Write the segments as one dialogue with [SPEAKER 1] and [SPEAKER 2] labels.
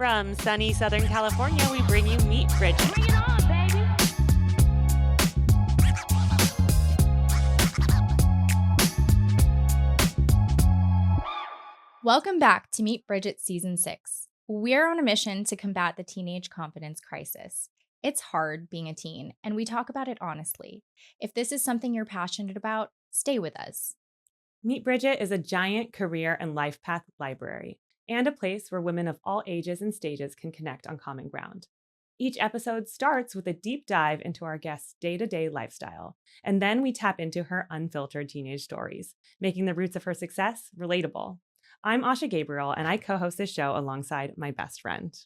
[SPEAKER 1] From sunny Southern California, we bring you Meet Bridget.
[SPEAKER 2] Bring it on, baby.
[SPEAKER 3] Welcome back to Meet Bridget Season 6. We're on a mission to combat the teenage confidence crisis. It's hard being a teen, and we talk about it honestly. If this is something you're passionate about, stay with us.
[SPEAKER 1] Meet Bridget is a giant career and life path library and a place where women of all ages and stages can connect on common ground. Each episode starts with a deep dive into our guest's day-to-day lifestyle, and then we tap into her unfiltered teenage stories, making the roots of her success relatable. I'm Asha Gabriel, and I co-host this show alongside my best friend.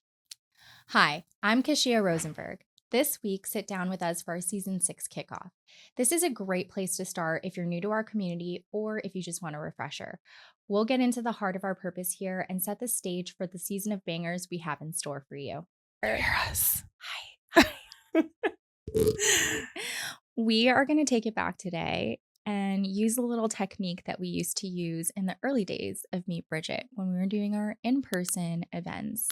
[SPEAKER 3] Hi, I'm Keshiia Rosenberg. This week, sit down with us for our Season 6 kickoff. This is a great place to start if you're new to our community or if you just want a refresher. We'll get into the heart of our purpose here and set the stage for the season of bangers we have in store for you.
[SPEAKER 1] Hear us.
[SPEAKER 3] Hi. We are going to take it back today and use a little technique that we used to use in the early days of Meet Bridget when we were doing our in-person events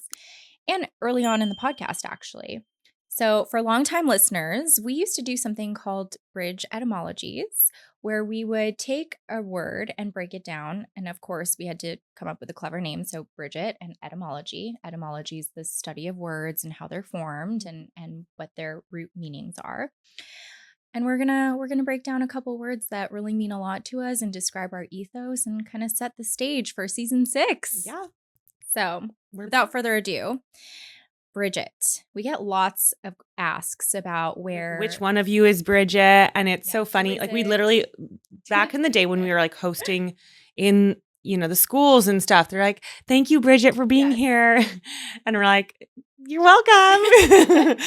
[SPEAKER 3] and early on in the podcast, actually. So for longtime listeners, we used to do something called bridge etymologies, where we would take a word and break it down. And of course, we had to come up with a clever name. So Bridget and etymology. Etymology is the study of words and how they're formed and what their root meanings are. And we're gonna break down a couple words that really mean a lot to us and describe our ethos and kind of set the stage for Season 6.
[SPEAKER 1] Yeah.
[SPEAKER 3] So without further ado, Bridget. We get lots of asks about
[SPEAKER 1] which one of you is Bridget, and it's so funny. Like we literally back in the day when we were like hosting in the schools and stuff, they're like, "Thank you, Bridget, for being here," and we're like, "You're welcome."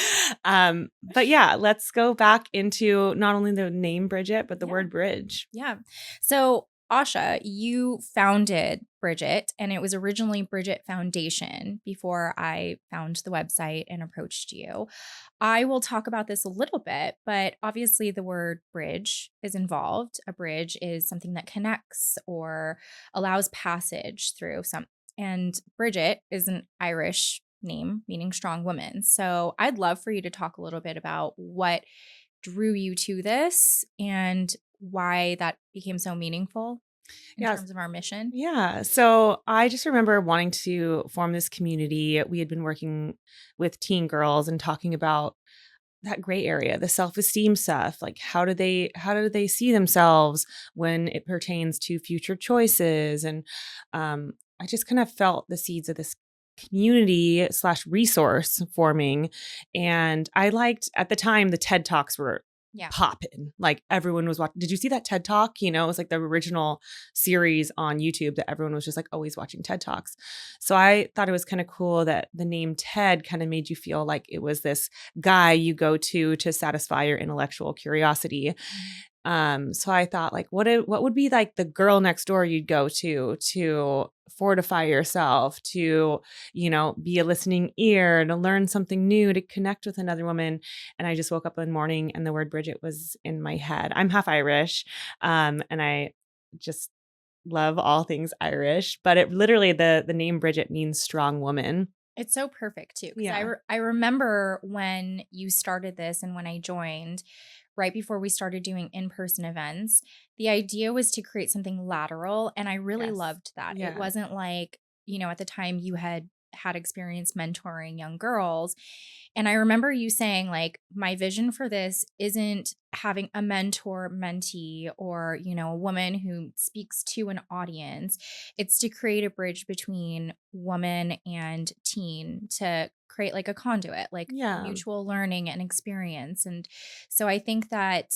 [SPEAKER 1] But yeah, let's go back into not only the name Bridget but the word bridge.
[SPEAKER 3] Yeah. So Asha, you founded Bridget, and it was originally Bridget Foundation before I found the website and approached you. I will talk about this a little bit, but obviously the word bridge is involved. A bridge is something that connects or allows passage through some. And Bridget is an Irish name meaning strong woman. So I'd love for you to talk a little bit about what drew you to this and why that became so meaningful in terms of our mission.
[SPEAKER 1] Yeah. So I just remember wanting to form this community. We had been working with teen girls and talking about that gray area, the self-esteem stuff. Like how do they see themselves when it pertains to future choices? And I just kind of felt the seeds of this community / resource forming. And I liked at the time the TED Talks were popping. Like everyone was watching. Did you see that TED Talk? It was like the original series on YouTube that everyone was just like always watching TED Talks. So I thought it was kind of cool that the name TED kind of made you feel like it was this guy you go to satisfy your intellectual curiosity. So I thought like, what would be like the girl next door you'd go to fortify yourself, to, be a listening ear, to learn something new, to connect with another woman. And I just woke up one morning and the word Bridget was in my head. I'm half Irish. And I just love all things Irish, but it literally, the name Bridget means strong woman.
[SPEAKER 3] It's so perfect too. I remember when you started this and when I joined, right before we started doing in-person events, the idea was to create something lateral. And I really loved that.
[SPEAKER 1] Yeah.
[SPEAKER 3] It wasn't like, at the time you had experience mentoring young girls. And I remember you saying like, my vision for this isn't having a mentor mentee or, a woman who speaks to an audience. It's to create a bridge between woman and teen to create like a conduit, like mutual learning and experience. And so I think that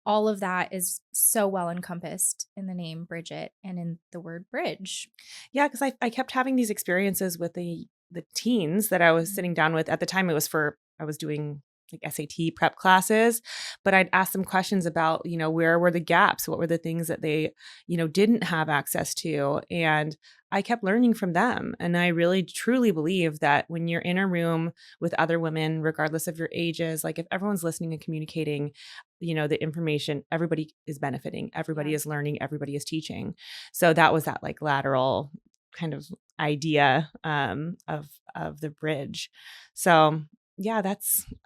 [SPEAKER 3] all of that is so well encompassed in the name Bridget and in the word bridge.
[SPEAKER 1] Yeah, because I kept having these experiences with the teens that I was sitting down with. At the time, I was doing like SAT prep classes, but I'd ask them questions about, where were the gaps? What were the things that they, didn't have access to? And I kept learning from them. And I really truly believe that when you're in a room with other women, regardless of your ages, like if everyone's listening and communicating, the information, everybody is benefiting, everybody is learning, everybody is teaching. So that was that like lateral kind of idea of the bridge. So yeah,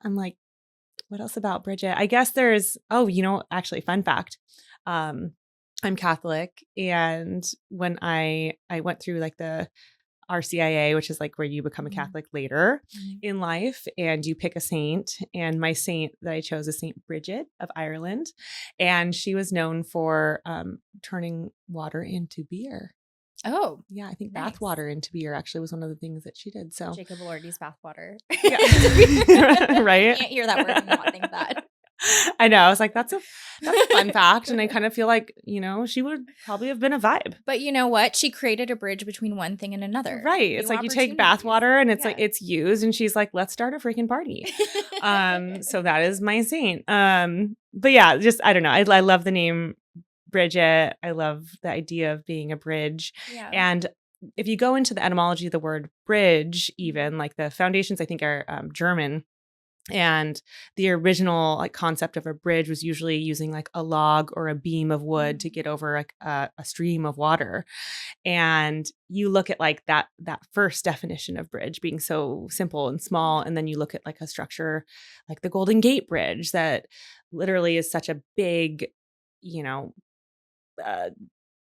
[SPEAKER 1] I'm like, what else about Bridget? I guess actually, fun fact. Um, I'm Catholic, and when I went through like the RCIA, which is like where you become a
[SPEAKER 3] Mhm.
[SPEAKER 1] Catholic later
[SPEAKER 3] Mhm.
[SPEAKER 1] in life, and you pick a saint. And my saint that I chose is Saint Bridget of Ireland, and she was known for turning water into beer.
[SPEAKER 3] Oh,
[SPEAKER 1] Yeah, I think bath
[SPEAKER 3] nice.
[SPEAKER 1] water into beer actually was one of the things that she did. So
[SPEAKER 3] Jacob Elordi's bathwater.
[SPEAKER 1] yeah,
[SPEAKER 3] I
[SPEAKER 1] right.
[SPEAKER 3] can't hear that word and not think that.
[SPEAKER 1] I know. I was like, that's a fun fact, and I kind of feel like she would probably have been a vibe.
[SPEAKER 3] But you know what? She created a bridge between one thing and another.
[SPEAKER 1] Right. It's
[SPEAKER 3] New
[SPEAKER 1] like you take bath
[SPEAKER 3] opportunities.
[SPEAKER 1] water and it's like
[SPEAKER 3] Yeah.
[SPEAKER 1] it's used, and she's like, let's start a freaking party. So that is my saint. But yeah, just I don't know. I love the name Bridget. I love the idea of being a bridge.
[SPEAKER 3] Yeah.
[SPEAKER 1] And if you go into the etymology of the word bridge, even like the foundations, I think are German. And the original like concept of a bridge was usually using like a log or a beam of wood to get over like a stream of water. And you look at like that first definition of bridge being so simple and small, and then you look at like a structure like the Golden Gate Bridge that literally is such a big, you know, uh,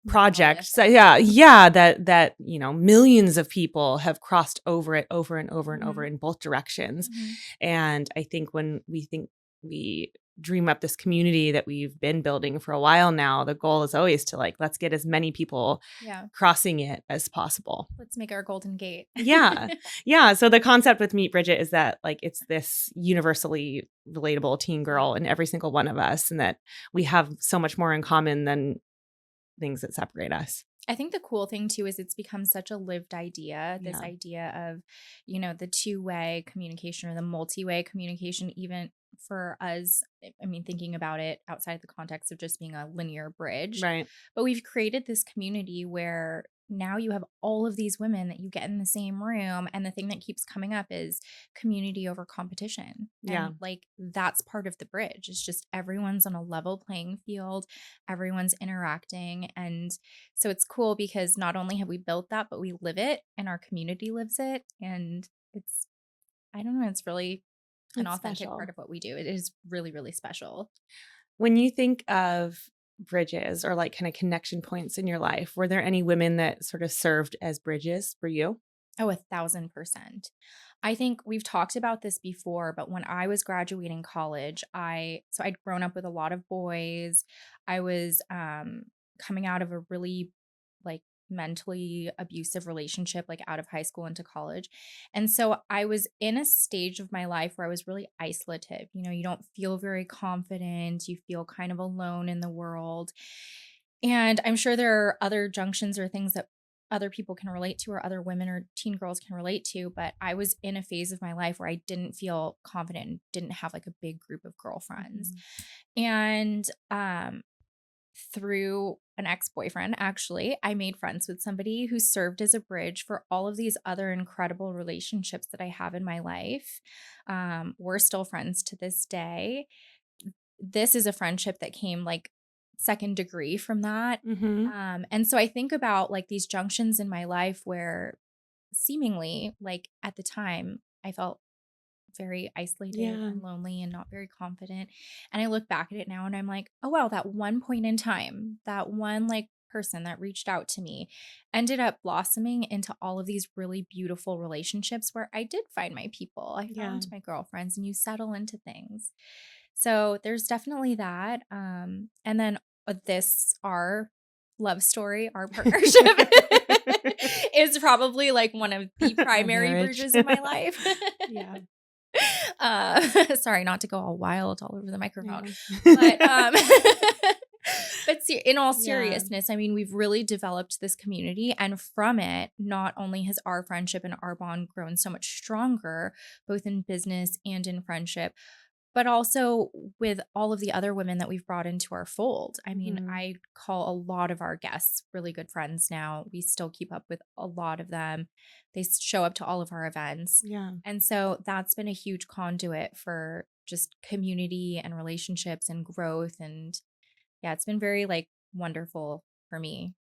[SPEAKER 1] project. So yeah, that millions of people have crossed over it over and over and over in both directions.
[SPEAKER 3] Mhm.
[SPEAKER 1] And I think when we dream up this community that we've been building for a while now, the goal is always to like, let's get as many people
[SPEAKER 3] Yeah.
[SPEAKER 1] crossing it as possible.
[SPEAKER 3] Let's make our Golden Gate.
[SPEAKER 1] Yeah. Yeah. So the concept with Meet Bridget is that like it's this universally relatable teen girl in every single one of us, and that we have so much more in common than things that separate us.
[SPEAKER 3] I think the cool thing too is it's become such a lived idea, this
[SPEAKER 1] Yeah.
[SPEAKER 3] idea of, the two-way communication or the multi-way communication, even for us. I mean, thinking about it outside the context of just being a linear bridge.
[SPEAKER 1] Right.
[SPEAKER 3] But we've created this community where now you have all of these women that you get in the same room. And the thing that keeps coming up is community over competition.
[SPEAKER 1] Yeah.
[SPEAKER 3] And like that's part of the bridge. It's just everyone's on a level playing field, everyone's interacting. And so it's cool because not only have we built that, but we live it and our community lives it. And I don't know, it's really an
[SPEAKER 1] It's
[SPEAKER 3] authentic
[SPEAKER 1] special.
[SPEAKER 3] part of what we do. It is really, really special.
[SPEAKER 1] When you think of bridges or like kind of connection points in your life, were there any women that sort of served as bridges for you?
[SPEAKER 3] Oh, 1,000%. I think we've talked about this before, but when I was graduating college, I'd grown up with a lot of boys. I was coming out of a really like mentally abusive relationship, like out of high school into college. And so I was in a stage of my life where I was really isolative. You don't feel very confident, you feel kind of alone in the world. And I'm sure there are other junctions or things that other people can relate to or other women or teen girls can relate to, but I was in a phase of my life where I didn't feel confident and didn't have like a big group of girlfriends. And through an ex-boyfriend, actually, I made friends with somebody who served as a bridge for all of these other incredible relationships that I have in my life. We're still friends to this day. This is a friendship that came like second degree from that.
[SPEAKER 1] Mm-hmm.
[SPEAKER 3] And so I think about like these junctions in my life where seemingly like at the time I felt very isolated
[SPEAKER 1] Yeah.
[SPEAKER 3] and lonely and not very confident. And I look back at it now and I'm like, oh, wow, that one point in time, that one like person that reached out to me ended up blossoming into all of these really beautiful relationships where I did find my people. I
[SPEAKER 1] Yeah.
[SPEAKER 3] found my girlfriends and you settle into things. So there's definitely that. And then our love story, our partnership is probably like one of the
[SPEAKER 1] Our
[SPEAKER 3] primary
[SPEAKER 1] marriage.
[SPEAKER 3] bridges in my life.
[SPEAKER 1] Yeah.
[SPEAKER 3] Sorry, not to go all wild all over the microphone,
[SPEAKER 1] Yeah.
[SPEAKER 3] but in all
[SPEAKER 1] Yeah.
[SPEAKER 3] seriousness, I mean, we've really developed this community, and from it, not only has our friendship and our bond grown so much stronger, both in business and in friendship, but also with all of the other women that we've brought into our fold. I mean,
[SPEAKER 1] Mhm.
[SPEAKER 3] I call a lot of our guests really good friends now. We still keep up with a lot of them. They show up to all of our events.
[SPEAKER 1] Yeah.
[SPEAKER 3] And so that's been a huge conduit for just community and relationships and growth. And yeah, it's been very like wonderful for me.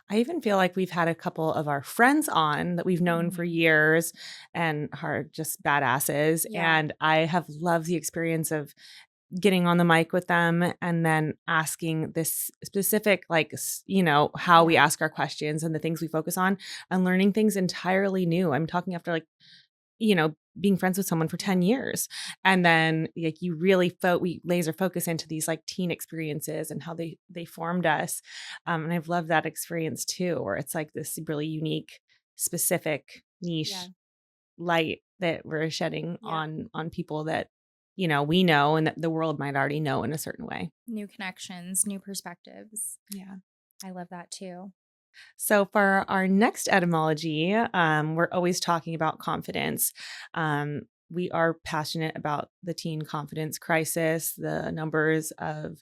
[SPEAKER 1] I even feel like we've had a couple of our friends on that we've known for
[SPEAKER 3] Mhm.
[SPEAKER 1] years and are just badasses.
[SPEAKER 3] Yeah.
[SPEAKER 1] And I have loved the experience of getting on the mic with them and then asking this specific, like, how we
[SPEAKER 3] Yeah.
[SPEAKER 1] ask our questions and the things we focus on and learning things entirely new. I'm talking after like, being friends with someone for
[SPEAKER 3] Yeah.
[SPEAKER 1] 10 years. And then like you really we laser focus into these like teen experiences and how they formed us. And I've loved that experience too, where it's like this really unique, specific
[SPEAKER 3] Yeah.
[SPEAKER 1] niche light that we're shedding
[SPEAKER 3] Yeah.
[SPEAKER 1] on people that, we know and that the world might already know in a certain way.
[SPEAKER 3] New connections, new perspectives.
[SPEAKER 1] Yeah.
[SPEAKER 3] I love that too.
[SPEAKER 1] So for our next etymology, we're always talking about confidence. We are passionate about the teen confidence crisis, the numbers of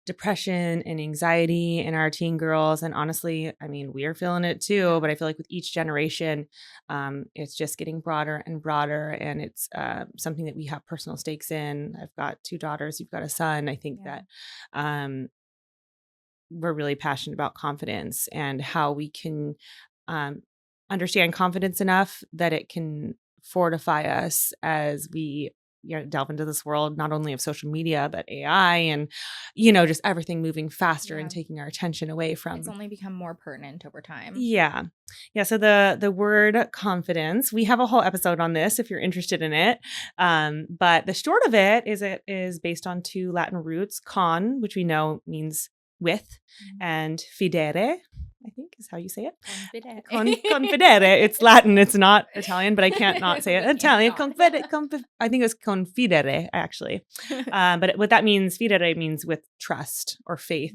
[SPEAKER 1] depression and anxiety in our teen girls. And honestly, I mean, we are feeling it too,
[SPEAKER 3] Yeah.
[SPEAKER 1] but I feel like with each generation, it's just getting broader and broader. And it's something that we have personal stakes in. I've got 2 daughters, you've got a son. I think
[SPEAKER 3] Yeah.
[SPEAKER 1] that um, we're really passionate about confidence and how we can um, understand confidence enough that it can fortify us as we delve into this world not only of social media but AI and just everything moving faster and
[SPEAKER 3] Yeah.
[SPEAKER 1] taking our attention away
[SPEAKER 3] It's
[SPEAKER 1] from.
[SPEAKER 3] only become more pertinent over time.
[SPEAKER 1] Yeah. Yeah, so the word confidence, we have a whole episode on this if you're interested in it. But the short of it is based on 2 Latin roots, con, which we know means with,
[SPEAKER 3] Mhm.
[SPEAKER 1] and fidere, I think is how you say it.
[SPEAKER 3] Confident.
[SPEAKER 1] Confidere. It's Latin. It's not Italian, but I can't not say it.
[SPEAKER 3] We can't
[SPEAKER 1] Italian.
[SPEAKER 3] not.
[SPEAKER 1] I think it's confidere, actually. But what that means, fidere means with trust or faith.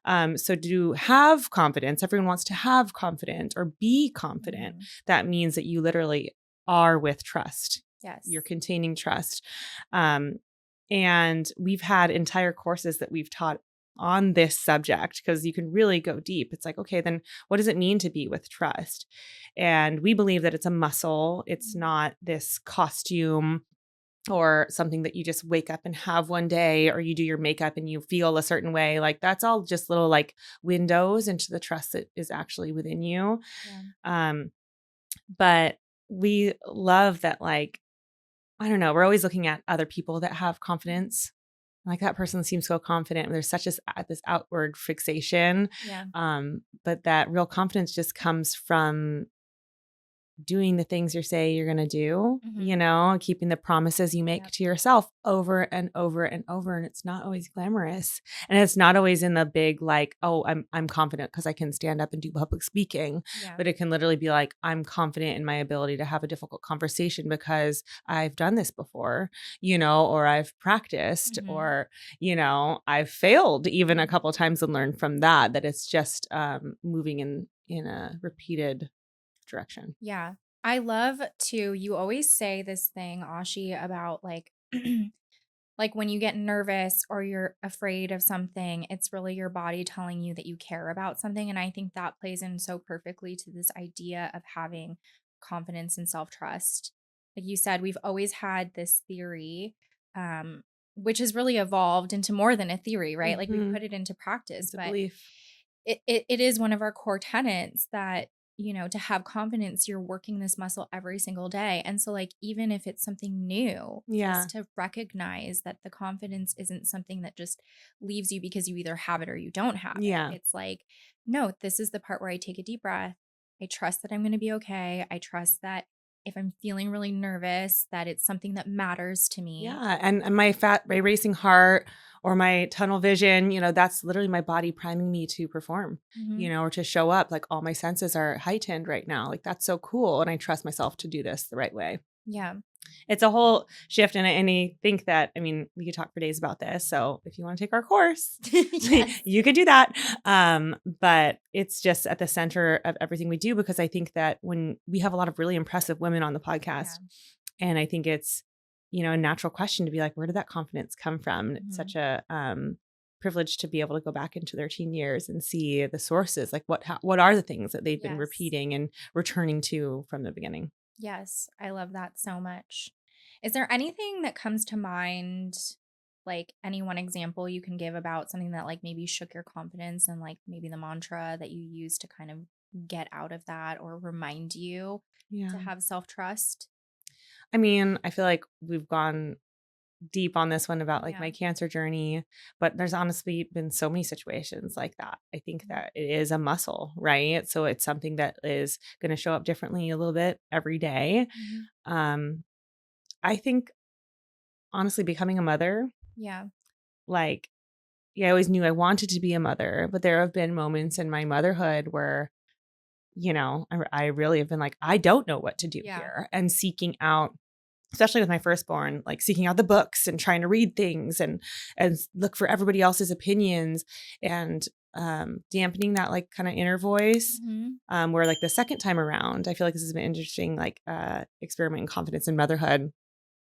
[SPEAKER 3] Mhm.
[SPEAKER 1] So to have confidence, everyone wants to have confidence or be confident.
[SPEAKER 3] Mhm.
[SPEAKER 1] That means that you literally are with trust.
[SPEAKER 3] Yes.
[SPEAKER 1] You're containing trust. Um, and we've had entire courses that we've taught on this subject because you can really go deep. It's like, okay, then what does it mean to be with trust? And we believe that it's a muscle. It's
[SPEAKER 3] Mhm.
[SPEAKER 1] not this costume or something that you just wake up and have one day, or you do your makeup and you feel a certain way. Like that's all just little like windows into the trust that is actually within you.
[SPEAKER 3] Yeah.
[SPEAKER 1] Um, but we love that, like, I don't know, we're always looking at other people that have confidence. Like that person seems so confident. There's such this outward fixation.
[SPEAKER 3] Yeah.
[SPEAKER 1] But that real confidence just comes from doing the things you say you're going to do,
[SPEAKER 3] Mhm.
[SPEAKER 1] keeping the promises you make
[SPEAKER 3] Yep.
[SPEAKER 1] to yourself over and over and over. And it's not always glamorous. And it's not always in the big, like, oh, I'm confident because I can stand up and do public speaking.
[SPEAKER 3] Yeah.
[SPEAKER 1] But it can literally be like, I'm confident in my ability to have a difficult conversation because I've done this before, or I've practiced,
[SPEAKER 3] Mhm.
[SPEAKER 1] or, I've failed even a
[SPEAKER 3] Mhm.
[SPEAKER 1] couple times and learned from that it's just moving in a repeated direction.
[SPEAKER 3] Yeah. I love to you always say this thing, Ashi, about like like when you get nervous or you're afraid of something, it's really your body telling you that you care about something. And I think that plays in so perfectly to this idea of having confidence and self-trust. Like you said, we've always had this theory, um, which has really evolved into more than a theory, right? Like we've
[SPEAKER 1] Mhm.
[SPEAKER 3] put it into practice,
[SPEAKER 1] It's a
[SPEAKER 3] but
[SPEAKER 1] belief.
[SPEAKER 3] it is one of our core tenets that, to have confidence, you're working this muscle every single day. And so, like, even if it's something new,
[SPEAKER 1] Yeah.
[SPEAKER 3] just to recognize that the confidence isn't something that just leaves you because you either have it or you don't have it.
[SPEAKER 1] Yeah.
[SPEAKER 3] It's like, no, this is the part where I take a deep breath. I trust that I'm going to be okay. I trust that if I'm feeling really nervous, that it's something that matters to me.
[SPEAKER 1] Yeah. And my racing heart or my tunnel vision, that's literally my body priming me to perform,
[SPEAKER 3] Hmm.
[SPEAKER 1] or to show up. Like all my senses are heightened right now. Like that's so cool. And I trust myself to do this the right way.
[SPEAKER 3] Yeah.
[SPEAKER 1] It's a whole shift. And I think that, I mean, we could talk for days about this. So if you want to take our course,
[SPEAKER 3] Yes.
[SPEAKER 1] you could do that. But it's just at the center of everything we do, because I think that when we have a lot of really impressive women on the
[SPEAKER 3] Yeah.
[SPEAKER 1] podcast, and I think it's, a natural question to be like, where did that confidence come from? And it's
[SPEAKER 3] Hmm.
[SPEAKER 1] such a privilege to be able to go back into their teen years and see the sources, like what are the things that they've been
[SPEAKER 3] Yes.
[SPEAKER 1] repeating and returning to from the beginning.
[SPEAKER 3] Yes, I love that so much. Is there anything that comes to mind like any one example you can give about something that like maybe shook your confidence and like maybe the mantra that you use to kind of get out of that or remind you to
[SPEAKER 1] Yeah.
[SPEAKER 3] have self-trust?
[SPEAKER 1] I mean, I feel like we've gone deep on this one about like
[SPEAKER 3] Yeah.
[SPEAKER 1] my cancer journey, but there's honestly been so many situations like that. I think that it is a muscle, right? So it's something that is going to show up differently a little bit every day.
[SPEAKER 3] Mhm.
[SPEAKER 1] Um, I think honestly, becoming a mother,
[SPEAKER 3] Yeah.
[SPEAKER 1] like, yeah, I always knew I wanted to be a mother, but there have been moments in my motherhood where, I really have been like, I don't know what to do
[SPEAKER 3] Yeah.
[SPEAKER 1] here, and seeking out, especially with my firstborn, like seeking out the books and trying to read things and look for everybody else's opinions, and dampening that like kind of inner voice.
[SPEAKER 3] Mhm.
[SPEAKER 1] Where like the second time around, I feel like this has been interesting, like experiment in confidence in motherhood.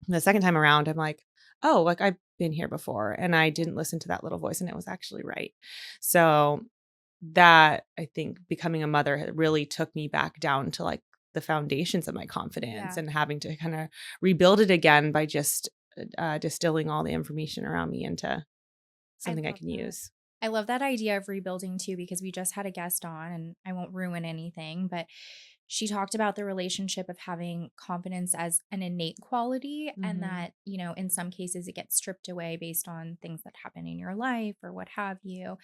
[SPEAKER 1] The second time around, I'm like, oh, like I've been here before and I didn't listen to that little voice and it was actually right. So that, I think, becoming a mother really took me back down to like the foundations of my confidence,
[SPEAKER 3] Yeah.
[SPEAKER 1] and having to kind of rebuild it again by just distilling all the information around me into
[SPEAKER 3] I
[SPEAKER 1] something I
[SPEAKER 3] love
[SPEAKER 1] can
[SPEAKER 3] that.
[SPEAKER 1] use.
[SPEAKER 3] I love that idea of rebuilding too, because we just had a guest on and I won't ruin anything, but she talked about the relationship of having confidence as an innate quality and
[SPEAKER 1] Hmm.
[SPEAKER 3] that, in some cases it gets stripped away based on things that happen in your life or what have you.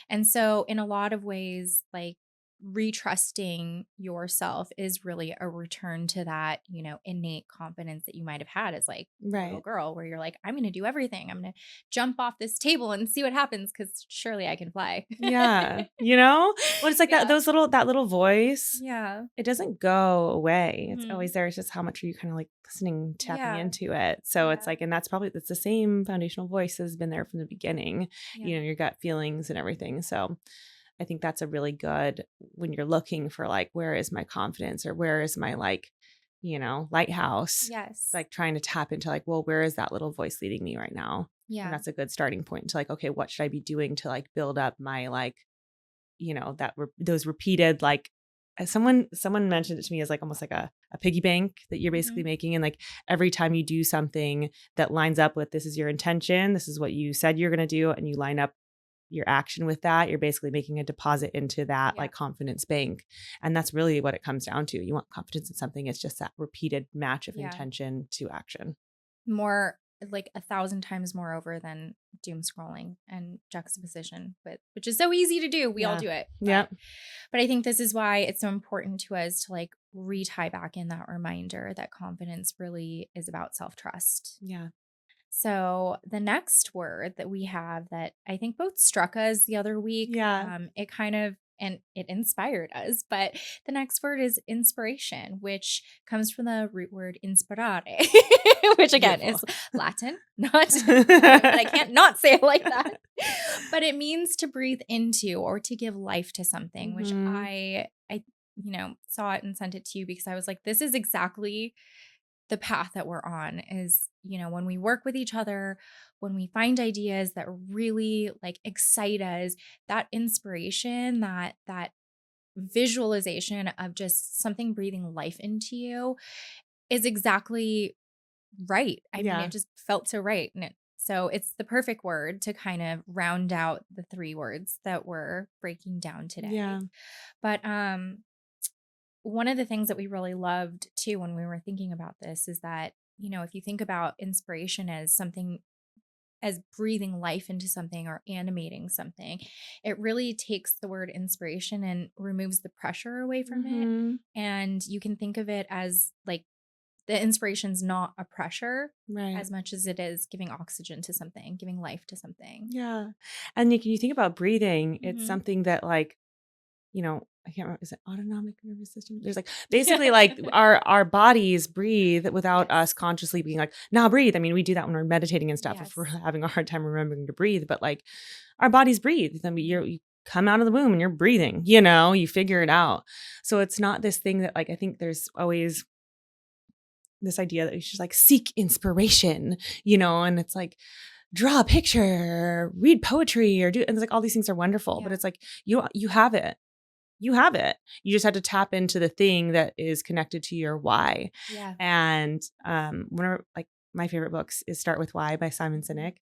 [SPEAKER 3] And so, in a lot of ways, like retrusting yourself is really a return to that, innate confidence that you might have had as like a little
[SPEAKER 1] Right.
[SPEAKER 3] girl, where you're like, I'm going to do everything. I'm going to jump off this table and see what happens because surely I can fly.
[SPEAKER 1] Yeah. Well, it's like
[SPEAKER 3] Yeah.
[SPEAKER 1] that little voice.
[SPEAKER 3] Yeah.
[SPEAKER 1] It doesn't go away. It's
[SPEAKER 3] Hmm.
[SPEAKER 1] always there. It's just how much are you kind of like listening, tapping
[SPEAKER 3] Yeah.
[SPEAKER 1] into it. So it's
[SPEAKER 3] Yeah.
[SPEAKER 1] like, and that's the same foundational voice has been there from the beginning,
[SPEAKER 3] Yeah.
[SPEAKER 1] your gut feelings and everything. So I think that's a really good, when you're looking for like, where is my confidence, or where is my like, lighthouse,
[SPEAKER 3] Yes.
[SPEAKER 1] like trying to tap into like, well, where is that little voice leading me right now? And
[SPEAKER 3] Yeah.
[SPEAKER 1] that's a good starting point to like, okay, what should I be doing to like build up my like, those repeated like, someone mentioned it to me as like almost like a piggy bank that you're basically
[SPEAKER 3] Mhm.
[SPEAKER 1] making, and like every time you do something that lines up with, this is your intention, this is what you said you're going to do, and you line up your action with that, you're basically making a deposit into that
[SPEAKER 3] Yeah.
[SPEAKER 1] like confidence bank. And that's really what it comes down to. You want confidence in something, it's just that repeated match of
[SPEAKER 3] Yeah.
[SPEAKER 1] intention to action.
[SPEAKER 3] More like 1,000 times more over than doom scrolling and juxtaposition, but which is so easy to do. We all
[SPEAKER 1] Yeah.
[SPEAKER 3] do it.
[SPEAKER 1] Yep.
[SPEAKER 3] But I think this is why it's so important to us to like retie back in that reminder that confidence really is about self-trust.
[SPEAKER 1] Yeah.
[SPEAKER 3] So the next word that we have that I think both struck us the other week,
[SPEAKER 1] Yeah.
[SPEAKER 3] it kind of and it inspired us. But the next word is inspiration, which comes from the root word inspirare, which again
[SPEAKER 1] Beautiful.
[SPEAKER 3] is Latin, not and I can't not say it like that. But it means to breathe into or to give life to something, which
[SPEAKER 1] Mhm.
[SPEAKER 3] I saw it and sent it to you because I was like, this is exactly the path that we're on is, when we work with each other, when we find ideas that really like excite us, that inspiration, that visualization of just something breathing life into you is exactly right. I mean,
[SPEAKER 1] Yeah.
[SPEAKER 3] it just felt so right. So it's the perfect word to kind of round out the three words that we're breaking down today.
[SPEAKER 1] Yeah.
[SPEAKER 3] But one of the things that we really loved too when we were thinking about this is that, if you think about inspiration as something, as breathing life into something or animating something, it really takes the word inspiration and removes the pressure away from it.
[SPEAKER 1] Mhm.
[SPEAKER 3] And you can think of it as like the inspiration's not a pressure
[SPEAKER 1] Right.
[SPEAKER 3] as much as it is giving oxygen to something, giving life to something.
[SPEAKER 1] Yeah. And you think about breathing, it's
[SPEAKER 3] Hmm.
[SPEAKER 1] something that like, I can't remember, is it autonomic nervous system? There's like
[SPEAKER 3] Yeah.
[SPEAKER 1] basically like our bodies breathe without
[SPEAKER 3] Yes.
[SPEAKER 1] us consciously being like, nah, breathe. I mean, we do that when we're meditating and stuff if we're
[SPEAKER 3] Yes.
[SPEAKER 1] having a hard time remembering to breathe, but like our bodies breathe. I mean, you come out of the womb and you're breathing, you figure it out. So it's not this thing that like, I think there's always this idea that you should like seek inspiration, and it's like, draw a picture, read poetry, or do, and it's like all these things are wonderful, but
[SPEAKER 3] Yeah.
[SPEAKER 1] it's like you have it. You have it. You just have to tap into the thing that is connected to your why.
[SPEAKER 3] Yeah.
[SPEAKER 1] And whenever like my favorite books is Start With Why by Simon Sinek,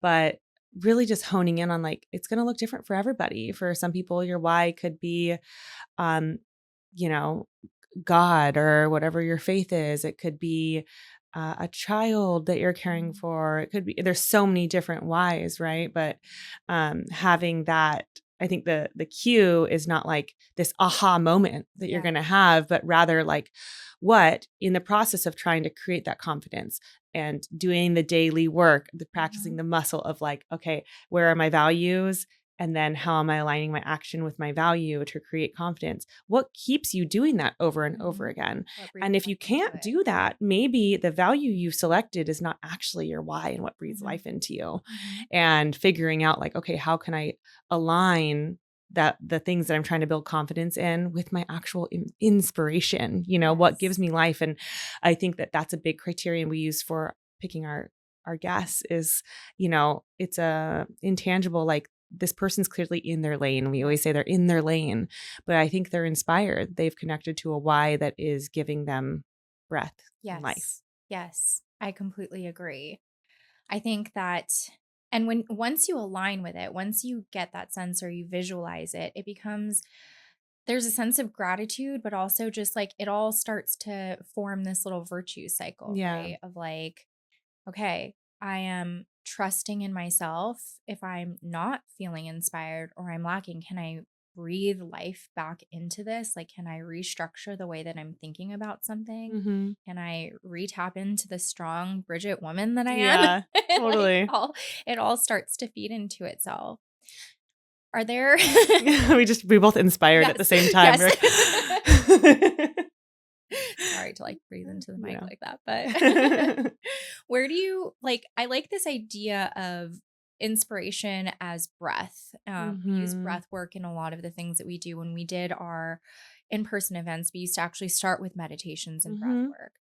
[SPEAKER 1] but really just honing in on like, it's going to look different for everybody. For some people, your why could be, um, you know, God or whatever your faith is. It could be a child that you're caring
[SPEAKER 3] Mhm.
[SPEAKER 1] for. It could be, there's so many different whys, right? But having that, I think the cue is not like this aha moment that you're
[SPEAKER 3] Yeah.
[SPEAKER 1] going to have, but rather like what in the process of trying to create that confidence and doing the daily work, the practicing
[SPEAKER 3] Mhm.
[SPEAKER 1] the muscle of like, okay, where are my values? And then how am I aligning my action with my value to create confidence? What keeps you doing that over and over
[SPEAKER 3] Mhm.
[SPEAKER 1] again?
[SPEAKER 3] What
[SPEAKER 1] And
[SPEAKER 3] breathes
[SPEAKER 1] if
[SPEAKER 3] life
[SPEAKER 1] you
[SPEAKER 3] into
[SPEAKER 1] can't
[SPEAKER 3] it.
[SPEAKER 1] do that, maybe the value you've selected is not actually your why and what breathes
[SPEAKER 3] Mhm.
[SPEAKER 1] life into you.
[SPEAKER 3] Mhm.
[SPEAKER 1] And figuring out like, okay, how can I align that the things that I'm trying to build confidence in with my actual inspiration, what gives
[SPEAKER 3] Yes.
[SPEAKER 1] me life. And I think that that's a big criterion we use for picking our guests is, it's a intangible, like this person's clearly in their lane. We
[SPEAKER 3] Yes.
[SPEAKER 1] always say they're in their lane, but I think they're inspired. They've connected to a why that is giving them breath and life.
[SPEAKER 3] Yes. Yes. I completely agree. I think that, and when once you align with it, once you get that sense or you visualize it, it becomes, there's a sense of gratitude, but also just like it all starts to form this little virtue cycle,
[SPEAKER 1] Yeah.
[SPEAKER 3] right? Of like, okay, I am trusting in myself. If I'm not feeling inspired or I'm lacking, can I breathe life back into this? Like, can I restructure the way that I'm thinking about something?
[SPEAKER 1] Hmm.
[SPEAKER 3] Can I re-tap into the strong Bridget woman that I am?
[SPEAKER 1] Yeah,
[SPEAKER 3] And like
[SPEAKER 1] totally.
[SPEAKER 3] it all starts to feed into itself. Are there
[SPEAKER 1] We both inspired at the
[SPEAKER 3] Yes.
[SPEAKER 1] same time.
[SPEAKER 3] Yes.
[SPEAKER 1] We're like,
[SPEAKER 3] Sorry to like breathe into the
[SPEAKER 1] you
[SPEAKER 3] mic
[SPEAKER 1] know.
[SPEAKER 3] like that, but where do you like, I like this idea of inspiration as breath. We use
[SPEAKER 1] Hmm.
[SPEAKER 3] breath work in a lot of the things that we do. When we did our in-person events, we used to actually start with meditations and breath
[SPEAKER 1] Hmm.
[SPEAKER 3] work.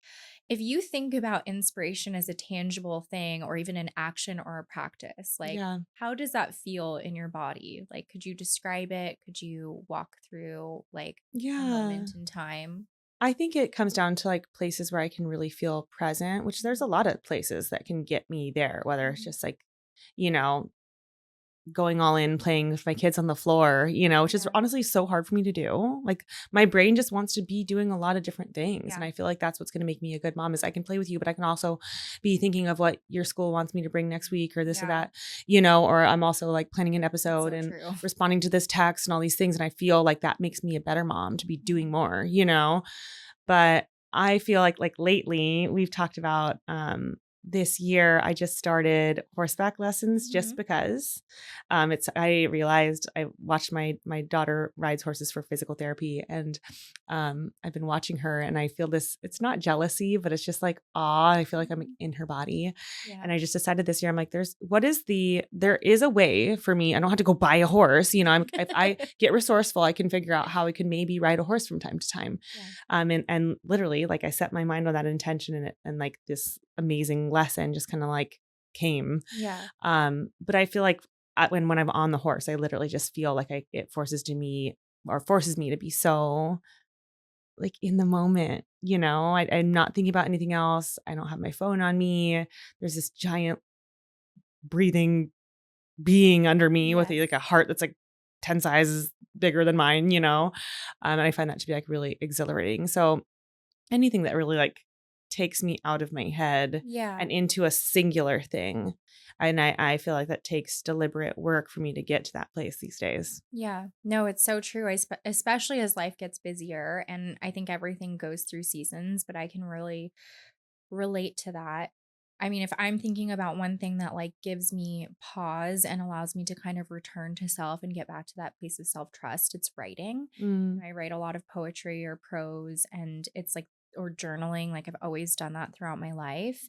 [SPEAKER 3] If you think about inspiration as a tangible thing or even an action or a practice, like
[SPEAKER 1] Yeah.
[SPEAKER 3] how does that feel in your body? Like, could you describe it? Could you walk through like a
[SPEAKER 1] Yeah.
[SPEAKER 3] moment in time?
[SPEAKER 1] I think it comes down to like places where I can really feel present, which there's a lot of places that can get me there, whether it's
[SPEAKER 3] Mhm.
[SPEAKER 1] just like, you know, going all in playing with my kids on the floor, which is
[SPEAKER 3] Yeah.
[SPEAKER 1] honestly so hard for me to do. Like my brain just wants to be doing a lot of different things. And
[SPEAKER 3] Yeah.
[SPEAKER 1] I feel like that's what's going to make me a good mom is I can play with you, but I can also be thinking of what your school wants me to bring next week or this or
[SPEAKER 3] Yeah.
[SPEAKER 1] that, or I'm also like planning an
[SPEAKER 3] That's
[SPEAKER 1] episode
[SPEAKER 3] so
[SPEAKER 1] and
[SPEAKER 3] true.
[SPEAKER 1] responding to this text and all these things. And I feel like that makes me a better mom to be doing
[SPEAKER 3] Mhm.
[SPEAKER 1] more. But I feel like lately we've talked about this year I just started horseback lessons just
[SPEAKER 3] Mhm.
[SPEAKER 1] because I realized I watched my daughter rides horses for physical therapy and I've been watching her and I feel this, it's not jealousy, but it's just like awe. I feel like I'm
[SPEAKER 3] Mhm.
[SPEAKER 1] in her body.
[SPEAKER 3] Yeah.
[SPEAKER 1] And I just decided this year, I'm like, there is a way for me. I don't have to go buy a horse. If I get resourceful, I can figure out how I can maybe ride a horse from time to time.
[SPEAKER 3] Yeah.
[SPEAKER 1] And literally like I set my mind on that intention and like this amazing lesson just kind of like came.
[SPEAKER 3] Yeah.
[SPEAKER 1] But I feel like when I'm on the horse, I literally just feel like it forces me to be so like in the moment, I'm not thinking about anything else. I don't have my phone on me. There's this giant breathing being under me with
[SPEAKER 3] Yes.
[SPEAKER 1] like a heart that's like 10 sizes bigger than mine. And I find that to be like really exhilarating. So anything that really like takes me out of my head
[SPEAKER 3] Yeah.
[SPEAKER 1] and into a singular thing. And I feel like that takes deliberate work for me to get to that place these days.
[SPEAKER 3] Yeah. No, it's so true. Especially as life gets busier, and I think everything goes through seasons, but I can really relate to that. I mean, if I'm thinking about one thing that like gives me pause and allows me to kind of return to self and get back to that place of self-trust, it's writing.
[SPEAKER 1] Mm,
[SPEAKER 3] I write a lot of poetry or prose, and it's like, or journaling, like I've always done that throughout my life.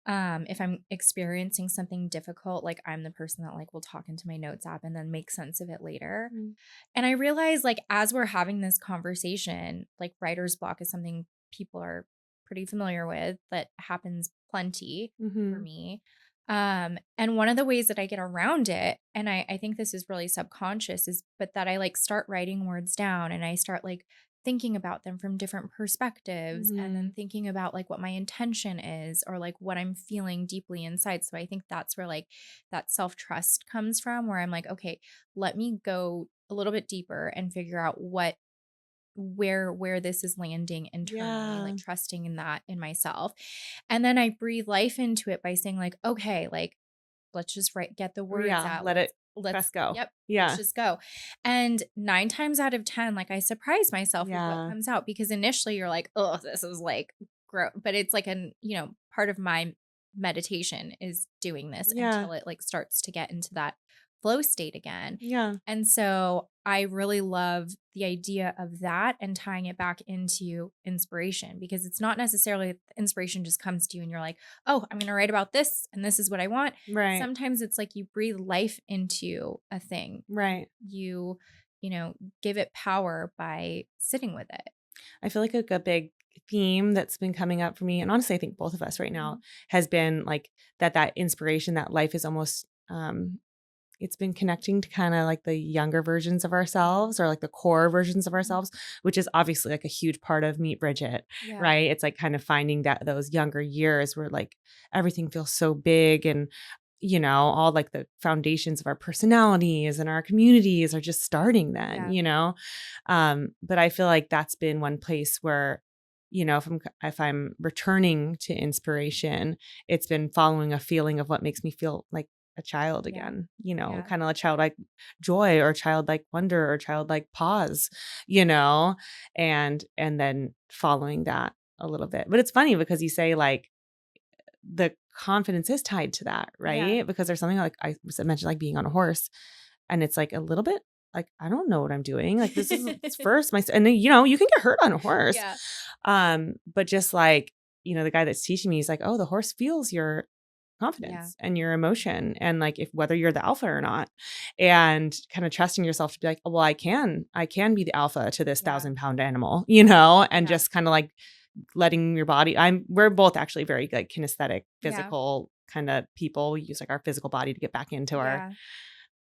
[SPEAKER 3] If I'm experiencing something difficult, like I'm the person that like will talk into my notes app and then make sense of it later.
[SPEAKER 1] mm,
[SPEAKER 3] And I realize, like, as we're having this conversation, like writer's block is something people are pretty familiar with that happens plenty for
[SPEAKER 1] mhm,
[SPEAKER 3] me. And one of the ways that I get around it, and I think this is really subconscious, is but that I like start writing words down and I start like thinking about them from different perspectives and then
[SPEAKER 1] Mhm.
[SPEAKER 3] thinking about like what my intention is or like what I'm feeling deeply inside. So I think that's where like that self-trust comes from, where I'm like, okay, let me go a little bit deeper and figure out what where this is landing internally, like
[SPEAKER 1] Yeah.
[SPEAKER 3] trusting in that in myself. And then I breathe life into it by saying like, okay, like let's just get the words
[SPEAKER 1] Yeah,
[SPEAKER 3] out.
[SPEAKER 1] let it
[SPEAKER 3] Let's
[SPEAKER 1] press go.
[SPEAKER 3] yep, let's
[SPEAKER 1] Yeah.
[SPEAKER 3] just go. And 9 times out of 10, like I surprise myself with what
[SPEAKER 1] Yeah.
[SPEAKER 3] comes out, because initially you're like, "Oh, this is like gross." But it's like part of my meditation is doing this
[SPEAKER 1] Yeah.
[SPEAKER 3] until it like starts to get into that flow state again.
[SPEAKER 1] Yeah.
[SPEAKER 3] And so I really love the idea of that and tying it back into inspiration, because it's not necessarily inspiration just comes to you and you're like, oh, I'm going to write about this and this is what I want.
[SPEAKER 1] Right.
[SPEAKER 3] Sometimes it's like you breathe life into a thing.
[SPEAKER 1] Right.
[SPEAKER 3] You, you know, give it power by sitting with it.
[SPEAKER 1] I feel like a big theme that's been coming up for me, and honestly, I think both of us right now,
[SPEAKER 3] Mhm.
[SPEAKER 1] has been like that inspiration, that life is almost it's been connecting to kind of like the younger versions of
[SPEAKER 3] Yeah.
[SPEAKER 1] ourselves, or like the core versions of
[SPEAKER 3] Mhm.
[SPEAKER 1] ourselves, which is obviously like a huge part of Meet Bridget,
[SPEAKER 3] Yeah.
[SPEAKER 1] right? It's like kind of finding that those younger years where like everything feels so big, and all like the foundations of our personalities and our communities are just starting then,
[SPEAKER 3] Yeah.
[SPEAKER 1] but I feel like that's been one place where, if I'm returning to inspiration, it's been following a feeling of what makes me feel like a child
[SPEAKER 3] Yeah.
[SPEAKER 1] again,
[SPEAKER 3] Yeah.
[SPEAKER 1] kind of a childlike joy or childlike wonder or childlike pause, you know, and then following that a little bit. But it's funny because you say like the confidence is tied to that,
[SPEAKER 3] Yeah.
[SPEAKER 1] right? Because there's something like I mentioned, like being on a horse, and it's like a little bit like I don't know what I'm doing. Like this is it's first my and then, you can get hurt on a horse,
[SPEAKER 3] Yeah.
[SPEAKER 1] but just like the guy that's teaching me, he's like, oh, the horse feels your
[SPEAKER 3] Yeah.
[SPEAKER 1] confidence and your emotion, and like if whether you're the alpha or not, and kind of trusting yourself to be like, well, I can be the alpha to this
[SPEAKER 3] Yeah.
[SPEAKER 1] 1,000-pound animal, and
[SPEAKER 3] Yeah.
[SPEAKER 1] just kind of like letting your body we're both actually very like kinesthetic
[SPEAKER 3] Yeah.
[SPEAKER 1] physical kind of people. We use like our physical body to get back into our
[SPEAKER 3] Yeah.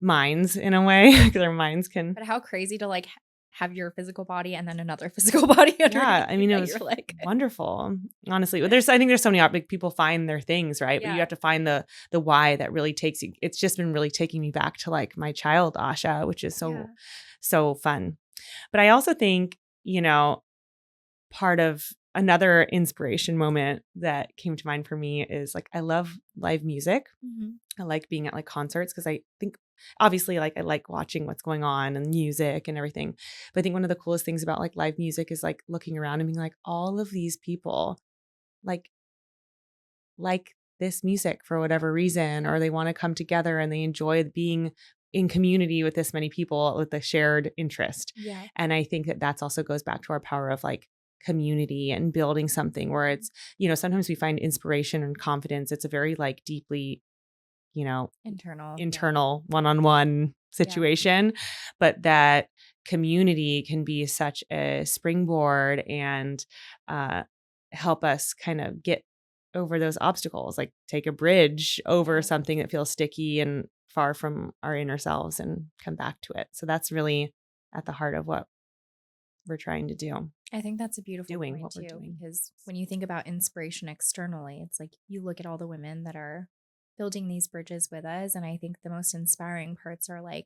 [SPEAKER 1] minds in a way because our minds can.
[SPEAKER 3] But how crazy to like have your physical body and then another physical body
[SPEAKER 1] Yeah,
[SPEAKER 3] underneath
[SPEAKER 1] I
[SPEAKER 3] it
[SPEAKER 1] mean, it
[SPEAKER 3] that
[SPEAKER 1] was
[SPEAKER 3] you're like,
[SPEAKER 1] wonderful, honestly. But I think there's so many like people find their things, right? But you
[SPEAKER 3] yeah,
[SPEAKER 1] have to find the why that really takes you. It's just been really taking me back to like my child Asha, which is so
[SPEAKER 3] yeah,
[SPEAKER 1] so fun. But I also think, part of another inspiration moment that came to mind for me is like I love live music.
[SPEAKER 3] mhm,
[SPEAKER 1] I like being at like concerts because I think obviously like I like watching what's going on and music and everything. But I think one of the coolest things about like live music is like looking around and being like all of these people like like this music for whatever reason, or they want to come together and they enjoy being in community with this many people with a shared interest.
[SPEAKER 3] yeah,
[SPEAKER 1] And I think that that's also goes back to our power of like community and building something where
[SPEAKER 3] mhm.
[SPEAKER 1] it's, sometimes we find inspiration and confidence. It's a very like deeply, you know,
[SPEAKER 3] Internal, yeah,
[SPEAKER 1] internal one-on-one
[SPEAKER 3] yeah,
[SPEAKER 1] situation, but that community can be such a springboard and uh, help us kind of get over those obstacles, like take a bridge over
[SPEAKER 3] yeah.
[SPEAKER 1] something that feels sticky and far from our inner selves and come back to it. So that's really at the heart of what we're trying to do,
[SPEAKER 3] I think that's a beautiful
[SPEAKER 1] doing
[SPEAKER 3] point
[SPEAKER 1] what we're
[SPEAKER 3] too,
[SPEAKER 1] doing.
[SPEAKER 3] because when you think about inspiration externally, it's like you look at all the women that are building these bridges with us. And I think the most inspiring parts are like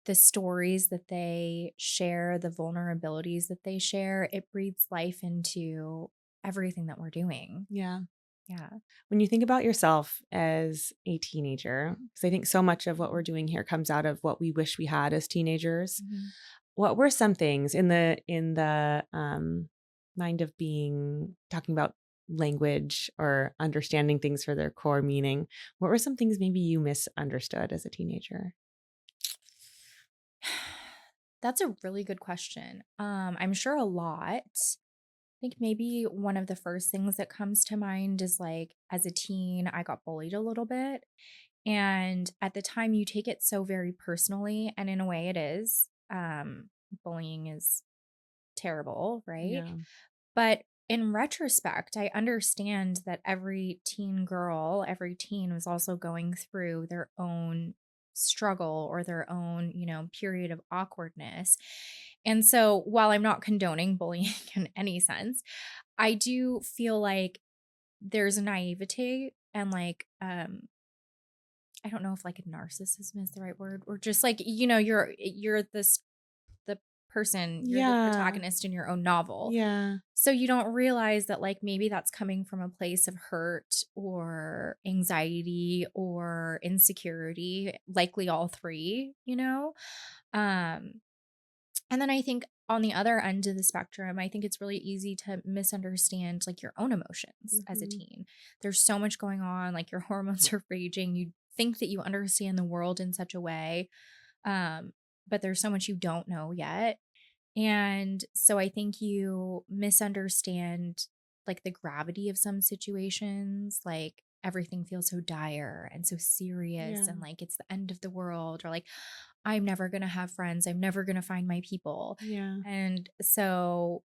[SPEAKER 3] the stories that they share, the vulnerabilities that they share. It breathes life into everything that we're doing.
[SPEAKER 1] Yeah.
[SPEAKER 3] Yeah.
[SPEAKER 1] When you think about yourself as a teenager, because I think so much of what we're doing here comes out of what we wish we had as teenagers.
[SPEAKER 3] Mhm.
[SPEAKER 1] What were some things in the mind of being talking about language or understanding things for their core meaning? What were some things maybe you misunderstood as a teenager?
[SPEAKER 3] That's a really good question. I'm sure a lot. I think maybe one of the first things that comes to mind is like as a teen, I got bullied a little bit. And at the time, you take it so very personally. And in a way, it is. Bullying is terrible, right?
[SPEAKER 1] Yeah.
[SPEAKER 3] But in retrospect, I understand that every teen girl, every teen was also going through their own struggle or their own, period of awkwardness. And so while I'm not condoning bullying in any sense, I do feel like there's naivete and like I don't know if like narcissism is the right word, or just like, you're the person, you're the
[SPEAKER 1] Yeah.
[SPEAKER 3] protagonist in your own novel.
[SPEAKER 1] Yeah.
[SPEAKER 3] So you don't realize that like maybe that's coming from a place of hurt or anxiety or insecurity, likely all three, Um and then I think on the other end of the spectrum, I think it's really easy to misunderstand like your own emotions as a
[SPEAKER 1] Mhm.
[SPEAKER 3] teen. There's so much going on, like your hormones are raging. You think that you understand the world in such a way, um, but there's so much you don't know yet. And so I think you misunderstand like the gravity of some situations, like everything feels so dire and so serious
[SPEAKER 1] Yeah.
[SPEAKER 3] and like it's the end of the world, or like I'm never going to have friends, I'm never going to find my people.
[SPEAKER 1] Yeah.
[SPEAKER 3] And so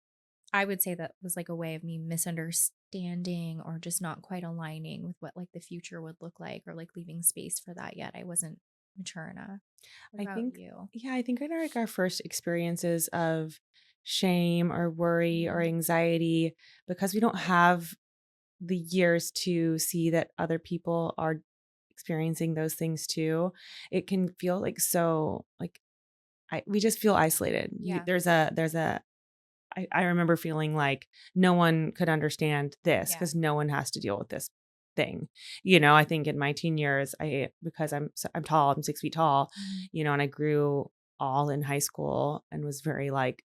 [SPEAKER 3] I would say that was like a way of me misunderstanding or just not quite aligning with what like the future would look like, or like leaving space for that yet. I wasn't mature enough. What
[SPEAKER 1] I
[SPEAKER 3] about
[SPEAKER 1] think,
[SPEAKER 3] you?
[SPEAKER 1] yeah, I think in like our first experiences of shame or worry or
[SPEAKER 3] Mhm.
[SPEAKER 1] anxiety, because we don't have the years to see that other people are experiencing those things too, it can feel like so like we just feel isolated.
[SPEAKER 3] Yeah.
[SPEAKER 1] I remember feeling like no one could understand this
[SPEAKER 3] Yeah.
[SPEAKER 1] because no one has to deal with this thing. I think in my teen years, because I'm tall, I'm 6 feet tall,
[SPEAKER 3] Mhm.
[SPEAKER 1] and I grew all in high school and was very like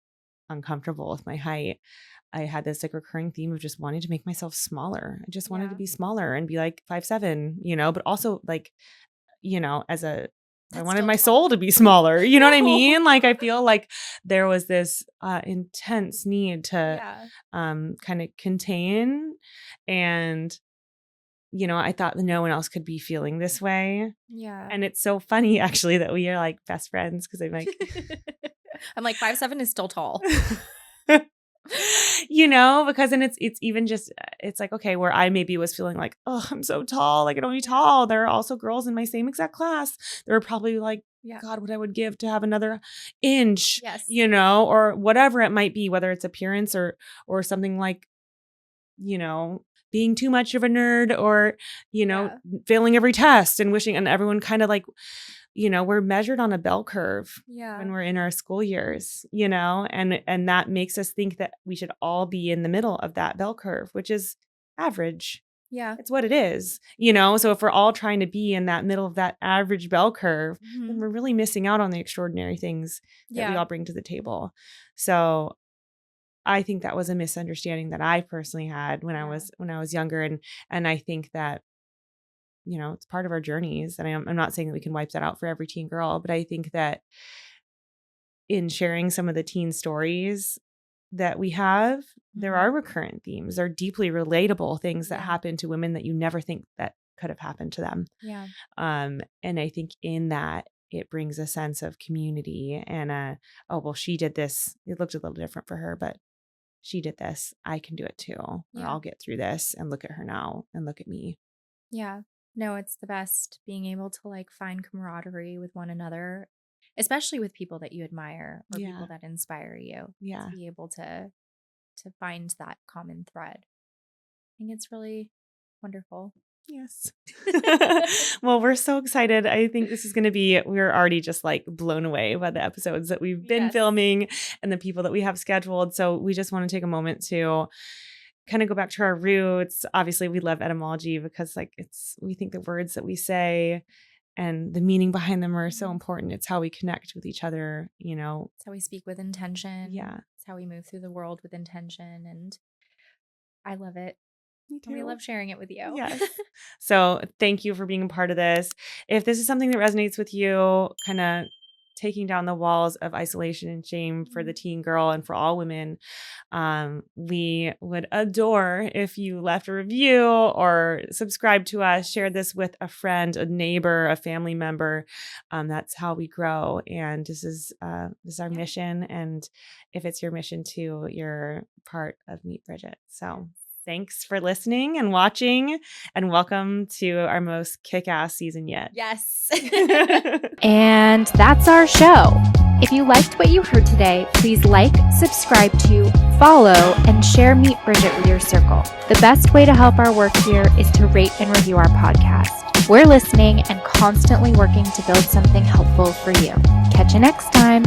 [SPEAKER 1] uncomfortable with my height. I had this like recurring theme of just wanting to make myself smaller. I just wanted to
[SPEAKER 3] Yeah.
[SPEAKER 1] be smaller and be like 5'7", but also like as a I
[SPEAKER 3] That's
[SPEAKER 1] wanted
[SPEAKER 3] still
[SPEAKER 1] my
[SPEAKER 3] tall.
[SPEAKER 1] soul to be smaller. You know what I
[SPEAKER 3] No.
[SPEAKER 1] mean? Like I feel like there was this intense need to
[SPEAKER 3] Yeah.
[SPEAKER 1] kind of contain, and I thought that no one else could be feeling this way.
[SPEAKER 3] Yeah.
[SPEAKER 1] And it's so funny actually that we are like best friends because I'm like
[SPEAKER 3] I'm like 5'7" is still tall.
[SPEAKER 1] because then it's even just it's like, okay, where I maybe was feeling like, oh, I'm so tall, like I don't be
[SPEAKER 3] Yeah.
[SPEAKER 1] tall. There are also girls in my same exact class. There were probably like,
[SPEAKER 3] Yeah.
[SPEAKER 1] God, what I would give to have another inch,
[SPEAKER 3] Yes.
[SPEAKER 1] or whatever it might be, whether it's appearance or something like, you know, being too much of a nerd, or,
[SPEAKER 3] Yeah.
[SPEAKER 1] failing every test and wishing, and everyone kind of like, we're measured on a bell curve when
[SPEAKER 3] Yeah.
[SPEAKER 1] we're in our school years, and that makes us think that we should all be in the middle of that bell curve, which is average.
[SPEAKER 3] Yeah.
[SPEAKER 1] It's what it is, So if we're all trying to be in that middle of that average bell curve, then
[SPEAKER 3] Mhm.
[SPEAKER 1] we're really missing out on the extraordinary things that we
[SPEAKER 3] Yeah.
[SPEAKER 1] all bring to the table. So I think that was a misunderstanding that I personally had when I
[SPEAKER 3] Yeah.
[SPEAKER 1] was younger, and I think that it's part of our journeys. And I'm not saying that we can wipe that out for every teen girl, but I think that in sharing some of the teen stories that we have, there
[SPEAKER 3] Mhm.
[SPEAKER 1] are recurrent themes. They're deeply relatable things that
[SPEAKER 3] Yeah.
[SPEAKER 1] happen to women that you never think that could have happened to them.
[SPEAKER 3] Yeah.
[SPEAKER 1] And I think in that it brings a sense of community and oh, well, she did this. It looked a little different for her, but she did this. I can do it too, or
[SPEAKER 3] Yeah.
[SPEAKER 1] I'll get through this, and look at her now and look at me.
[SPEAKER 3] Yeah. No, it's the best being able to like find camaraderie with one another, especially with people that you admire or people
[SPEAKER 1] Yeah.
[SPEAKER 3] that inspire you, to
[SPEAKER 1] Yeah.
[SPEAKER 3] be able to find that common thread. I think it's really wonderful.
[SPEAKER 1] Yes. Well, we're so excited. I think this is going to be, we're already just like blown away by the episodes that we've been
[SPEAKER 3] Yes.
[SPEAKER 1] filming and the people that we have scheduled. So we just want to take a moment to kind of go back to our roots. Obviously, we love etymology because like we think the words that we say and the meaning behind them are so
[SPEAKER 3] Mhm.
[SPEAKER 1] important. It's how we connect with each other,
[SPEAKER 3] It's how we speak with intention.
[SPEAKER 1] Yeah.
[SPEAKER 3] It's how we move through the world with intention. And I love it.
[SPEAKER 1] Me
[SPEAKER 3] And we
[SPEAKER 1] too.
[SPEAKER 3] love sharing it with you.
[SPEAKER 1] Yes. So thank you for being a part of this. If this is something that resonates with you, kind of taking down the walls of isolation and shame for the
[SPEAKER 3] Mhm.
[SPEAKER 1] teen girl and for all women, we would adore if you left a review or subscribe to us, share this with a friend, a neighbor, a family member. That's how we grow. And this is our
[SPEAKER 3] Yeah.
[SPEAKER 1] mission. And if it's your mission too, you're part of Meet Bridget. So Thanks for listening and watching, and welcome to our most kick-ass season yet.
[SPEAKER 3] Yes. And that's our show. If you liked what you heard today, please like, subscribe to, follow, and share Meet Bridget with your circle. The best way to help our work here is to rate and review our podcast. We're listening and constantly working to build something helpful for you. Catch you next time.